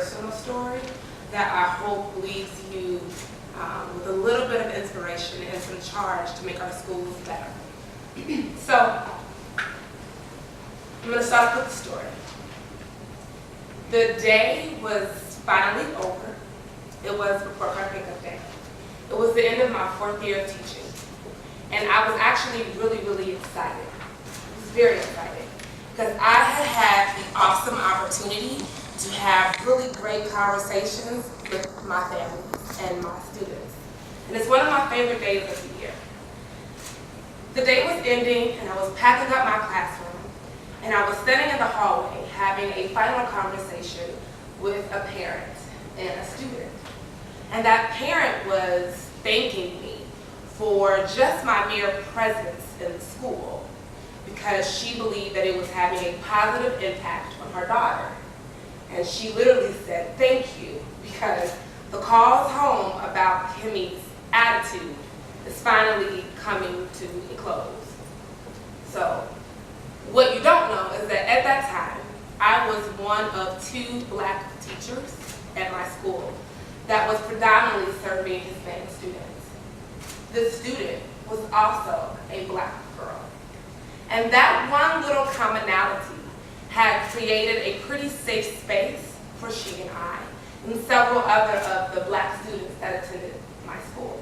personal story that I hope leaves you with a little bit of inspiration and some charge to make our schools better. So, I'm going to start off with the story. The day was finally over. It was report card pickup day. It was the end of my 4th year of teaching. And I was actually really excited. I was very excited because I had the awesome opportunity to have really great conversations with my family and my students. And it's one of my favorite days of the year. The day was ending and I was packing up my classroom and I was sitting in the hallway having a final conversation with a parent and a student. And that parent was thanking me for just my mere presence in the school because she believed that it was having a positive impact on her daughter. And she literally said, "Thank you, because the calls home about Kimmy's attitude is finally coming to a close." So, what you don't know is that at that time, I was one of 2 black teachers at my school that was predominantly serving Hispanic students. The student was also a black girl. And that one little commonality had created a pretty safe space for she and I and several other of the black students that attended my school.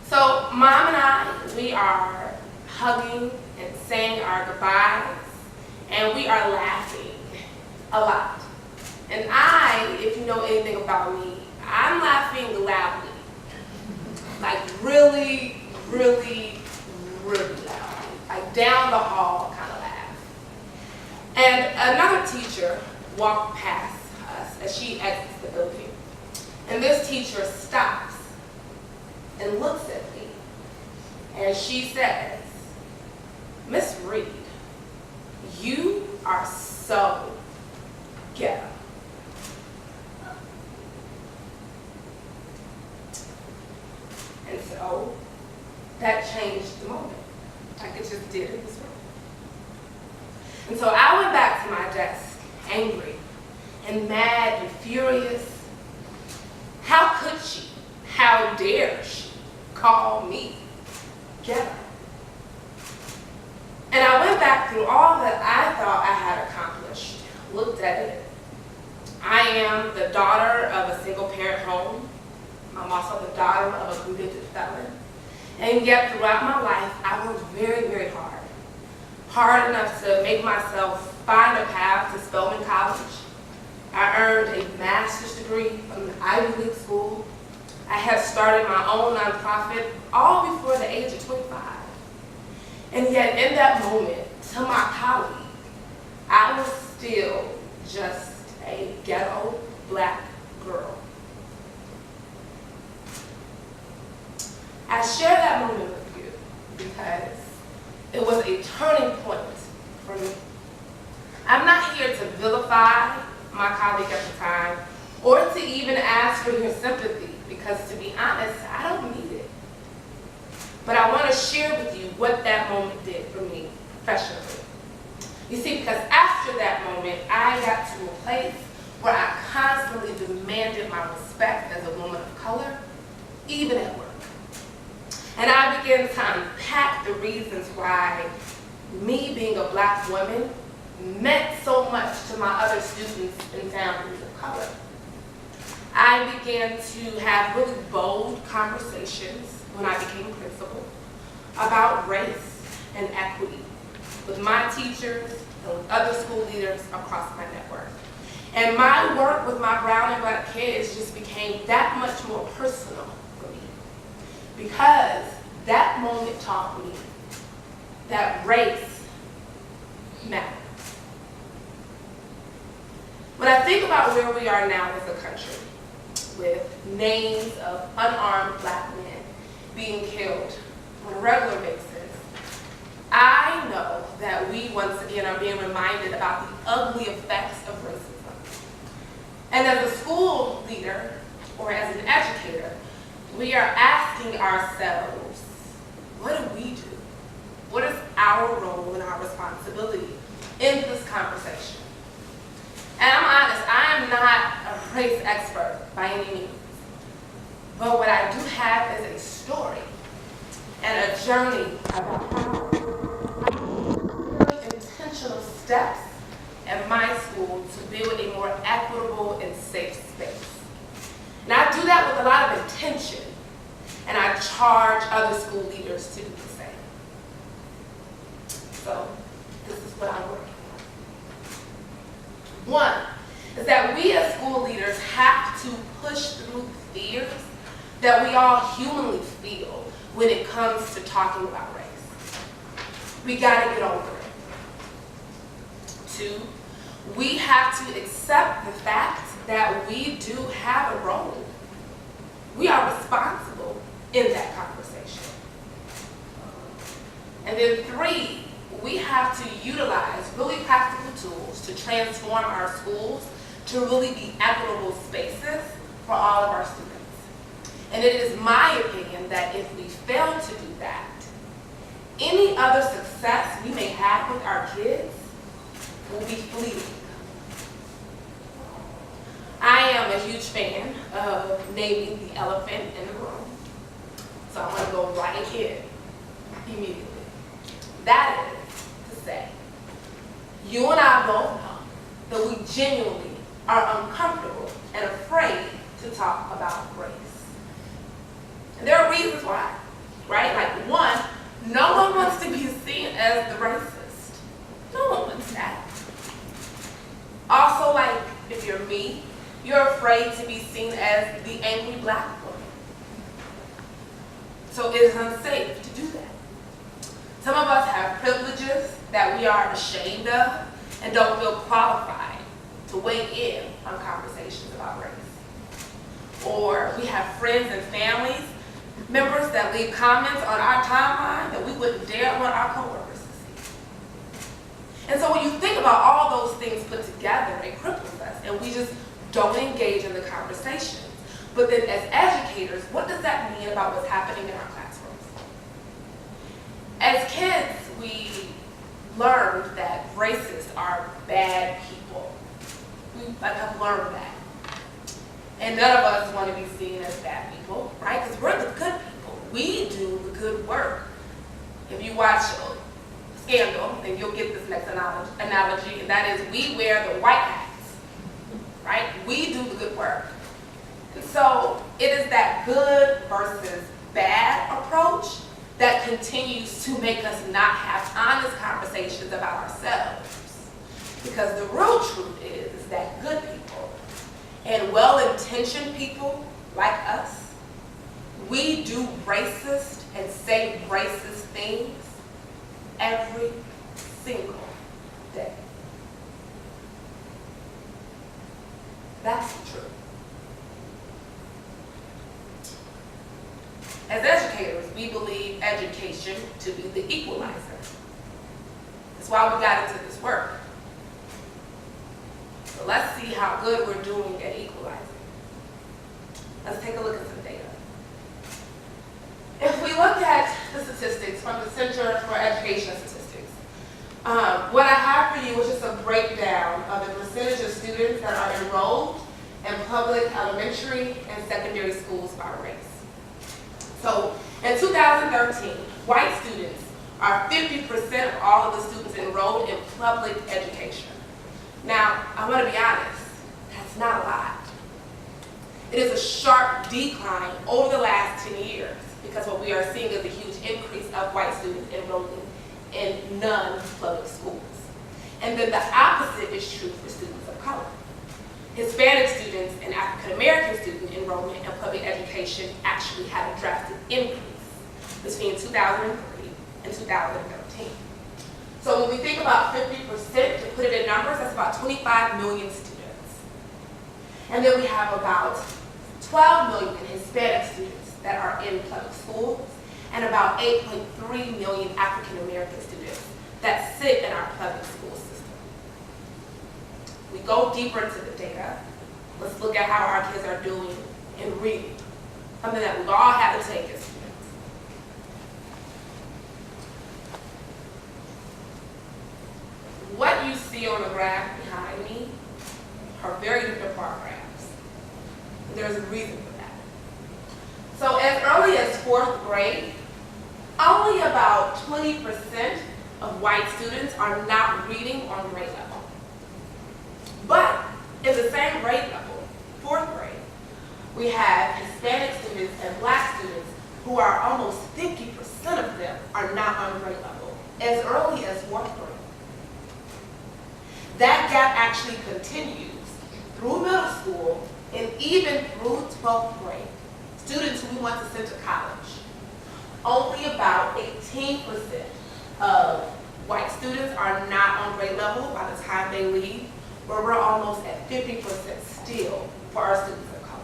So Mom and I, we are hugging and saying our goodbyes, and we are laughing a lot. And I, if you know anything about me, I'm laughing loudly. Like really loudly. Like down the hall kind of laugh. And another teacher walked past us as she exits the building. And this teacher stops and looks at me. And she says, "Miss Reid, you are so ghetto." And so that changed the moment. Like it just did in this room. And so I went back to my desk, angry and mad and furious. How could she? How dare she call me ghetto? And I went back through all that I thought I had accomplished, looked at it. I am the daughter of a single parent home. I'm also the daughter of a convicted felon. And yet throughout my life, I worked very hard. Hard enough to make myself find a path to Spelman College. I earned a master's degree from an Ivy League school. I had started my own nonprofit all before the age of 25. And yet in that moment, to my colleague, I was still just a ghetto black girl. I share that moment with you because it was a turning point for me. I'm not here to vilify my colleague at the time or to even ask for your sympathy because, to be honest, I don't need it. But I want to share with you what that moment did for me professionally. You see, because after that moment, I got to a place where I constantly demanded my respect as a woman of color, even at work. And I began to unpack the reasons why me being a black woman meant so much to my other students and families of color. I began to have really bold conversations when I became principal about race and equity with my teachers and with other school leaders across my network. And my work with my brown and black kids just became that much more personal for me because that moment taught me that race matters. When I think about where we are now as a country, with names of unarmed black men being killed on a regular basis, I know that we once again are being reminded about the ugly effects of racism. And as a school leader or as an educator, we are asking ourselves, what do we do? What is our role and our responsibility in this conversation? And I'm honest, I am not race expert by any means. But what I do have is a story and a journey about how I took intentional steps at my school to build a more equitable and safe space. And I do that with a lot of intention, and I charge other school leaders to do the same. So, this is what I'm working on. One is that we as school leaders have to push through the fears that we all humanly feel when it comes to talking about race. We gotta get over it. Two, we have to accept the fact that we do have a role. We are responsible in that conversation. And then three, we have to utilize really practical tools to transform our schools to really be equitable spaces for all of our students. And it is my opinion that if we fail to do that, any other success we may have with our kids will be fleeting. I am a huge fan of naming the elephant in the room. So I'm going to go right in immediately. That is to say, you and I both know that we genuinely are uncomfortable and afraid to talk about race. And there are reasons why, right? Like one, no one wants to be seen as the racist. No one wants that. Also, like, if you're me, you're afraid to be seen as the angry black woman. So it is unsafe to do that. Some of us have privileges that we are ashamed of and don't feel qualified to weigh in on conversations about race. Or we have friends and families members that leave comments on our timeline that we wouldn't dare want our coworkers to see. And so when you think about all those things put together, it cripples us, and we just don't engage in the conversation. But then as educators, what does that mean about what's happening in our classrooms? As kids, we learned that racists are bad people. We have learned that. And none of us want to be seen as bad people, right? Because we're the good people. We do the good work. If you watch Scandal, then you'll get this next analogy, and that is we wear the white hats, right? We do the good work. And so it is that good versus bad approach that continues to make us not have honest conversations about ourselves. Because the real truth is that good people and well-intentioned people like us, we do racist and say racist things every single day. That's the truth. As educators, we believe education to be the equalizer. That's why we got into this work. So let's see how good we're doing at equalizing. Let's take a look at some data. If we look at the statistics from the Center for Education Statistics, what I have for you is just a breakdown of the percentage of students that are enrolled in public elementary and secondary schools by race. So in 2013, white students are 50% of all of the students enrolled in public education. Now, I want to be honest, that's not a lot. It is a sharp decline over the last 10 years because what we are seeing is a huge increase of white students enrolling in non-public schools. And then the opposite is true for students of color. Hispanic students and African American student enrollment in public education actually had a drastic increase between 2003 and 2013. So when we think about 50%, to put it in numbers, that's about 25 million students. And then we have about 12 million Hispanic students that are in public schools, and about 8.3 million African American students that sit in our public school system. We go deeper into the data. Let's look at how our kids are doing in reading, something that we've all had to take as students. What you see on the graph behind me are very different bar graphs. there's a reason for that. So as early as 4th grade, only about 20% of white students are not reading on grade level. But in the same grade level, 4th grade, we have Hispanic students and Black students who are almost 50% of them are not on grade level as early as 4th grade. That gap actually continues through middle school and even through 12th grade. Students who we want to send to college. Only about 18% of white students are not on grade level by the time they leave, where we're almost at 50% still for our students of color.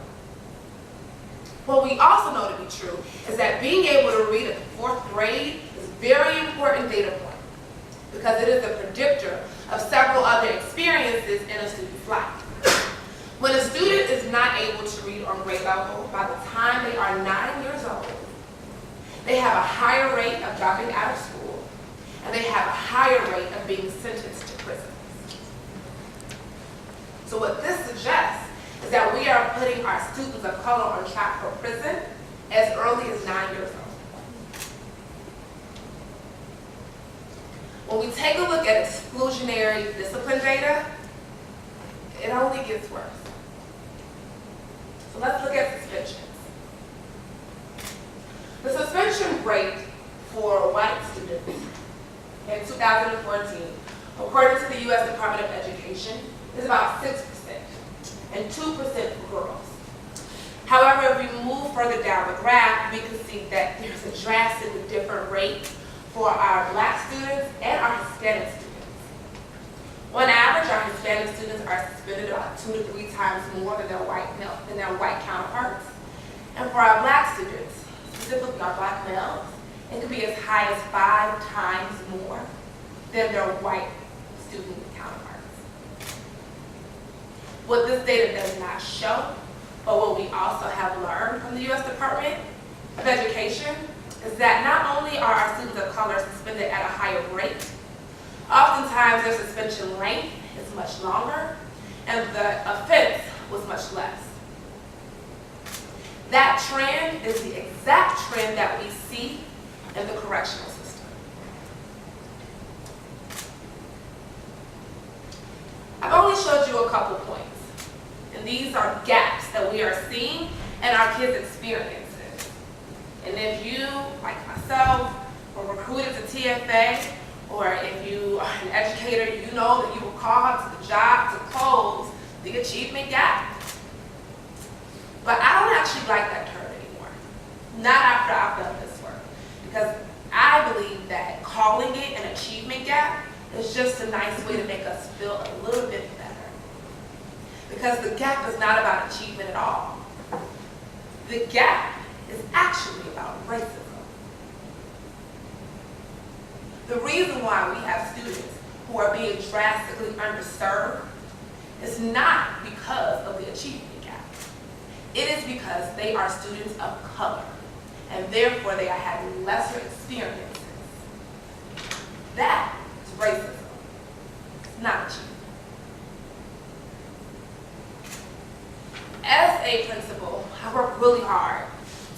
What we also know to be true is that being able to read at the 4th grade is a very important data point because it is a predictor of several other experiences in a student's life. When a student is not able to read on grade level by the time they are 9 years old, they have a higher rate of dropping out of school, and they have a higher rate of being sentenced to prison. So what this suggests is that we are putting our students of color on track for prison as early as 9 years old. When we take a look at exclusionary discipline data, it only gets worse. So let's look at suspensions. The suspension rate for white students in 2014, according to the U.S. Department of Education, is about 6% and 2% for girls. However, if we move further down the graph, we can see that there's a drastically different rate for our Black students and our Hispanic students. On average, our Hispanic students are suspended about 2 to 3 times more than their white counterparts. And for our Black students, specifically our Black males, it could be as high as 5 times more than their white student counterparts. What this data does not show, but what we also have learned from the U.S. Department of Education, is that not only are our students of color suspended at a higher rate, oftentimes their suspension length is much longer and the offense was much less. That trend is the exact trend that we see in the correctional system. I've only showed you a couple points, and these are gaps that we are seeing in our kids' experiences. And if you, like myself, were recruited to TFA, or if you are an educator, you know that you were called to the job to close the achievement gap. But I don't actually like that term anymore. Not after I've done this work. Because I believe that calling it an achievement gap is just a nice way to make us feel a little bit better. Because the gap is not about achievement at all. The gap is actually about racism. The reason why we have students who are being drastically underserved is not because of the achievement gap. It is because they are students of color, and therefore they are having lesser experiences. That is racism. It's not achievement. As a principal, I work really hard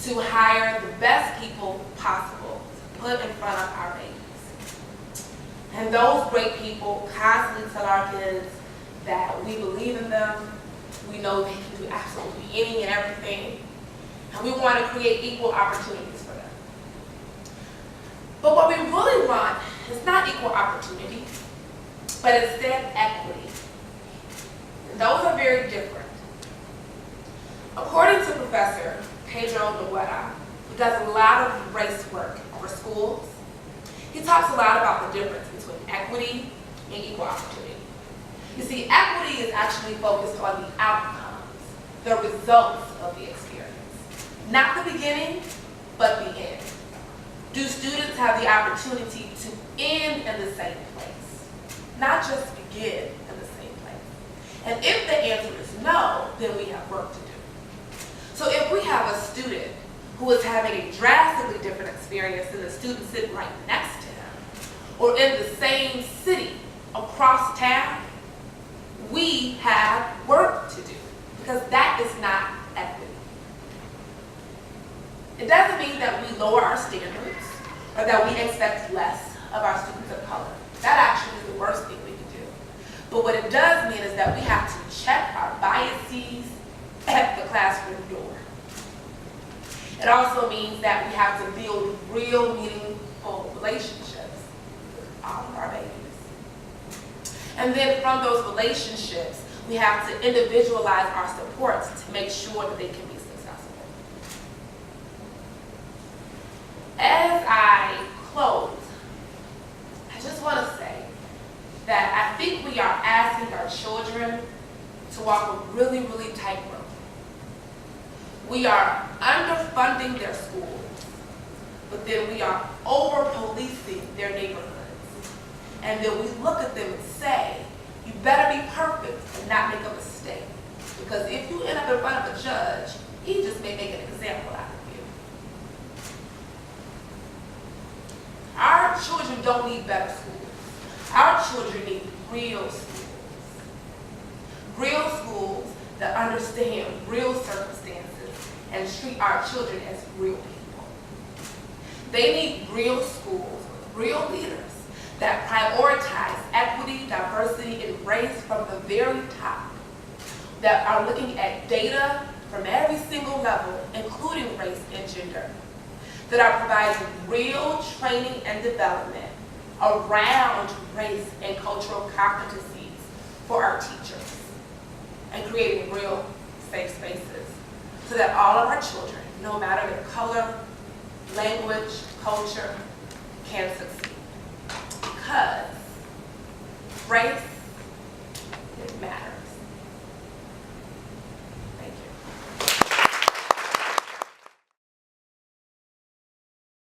to hire the best people possible to put in front of our babies. And those great people constantly tell our kids that we believe in them, we know they can do absolutely anything and everything, and we want to create equal opportunities for them. But what we really want is not equal opportunity, but instead equity. And those are very different. According to Professor Pedro Noguera, who does a lot of race work for schools, he talks a lot about the difference between equity and equal opportunity. You see, equity is actually focused on the outcomes, the results of the experience. Not the beginning, but the end. Do students have the opportunity to end in the same place, not just begin in the same place? And if the answer is no, then we have work to do. So if we have a student who is having a drastically different experience than the student sitting right next to him, or in the same city across town, we have work to do, because that is not equity. lower our standards or that we expect less of our students of color. That actually is the worst thing we can do. But what it does mean is that we have to check our biases at the classroom door. It also means that we have to build real, meaningful relationships with all of our babies. And then from those relationships, we have to individualize our supports to make sure that they can be successful. As I close, I just want to say that I think we are asking our children to walk a really, really tight rope. We are underfunding their schools, but then we are over-policing their neighborhoods. And then we look at them and say, you better be perfect and not make a mistake. Because if you end up in front of a judge, he just may make an example out of you. Our children don't need better schools. Our children need real schools. Real schools that understand real circumstances and treat our children as real people. They need real schools with real leaders that prioritize equity, diversity, and race from the very top, that are looking at data from every single level, including race and gender, that are providing real training and development around race and cultural competencies for our teachers, and creating real safe spaces so that all of our children, no matter their color, language, culture, can succeed. Because race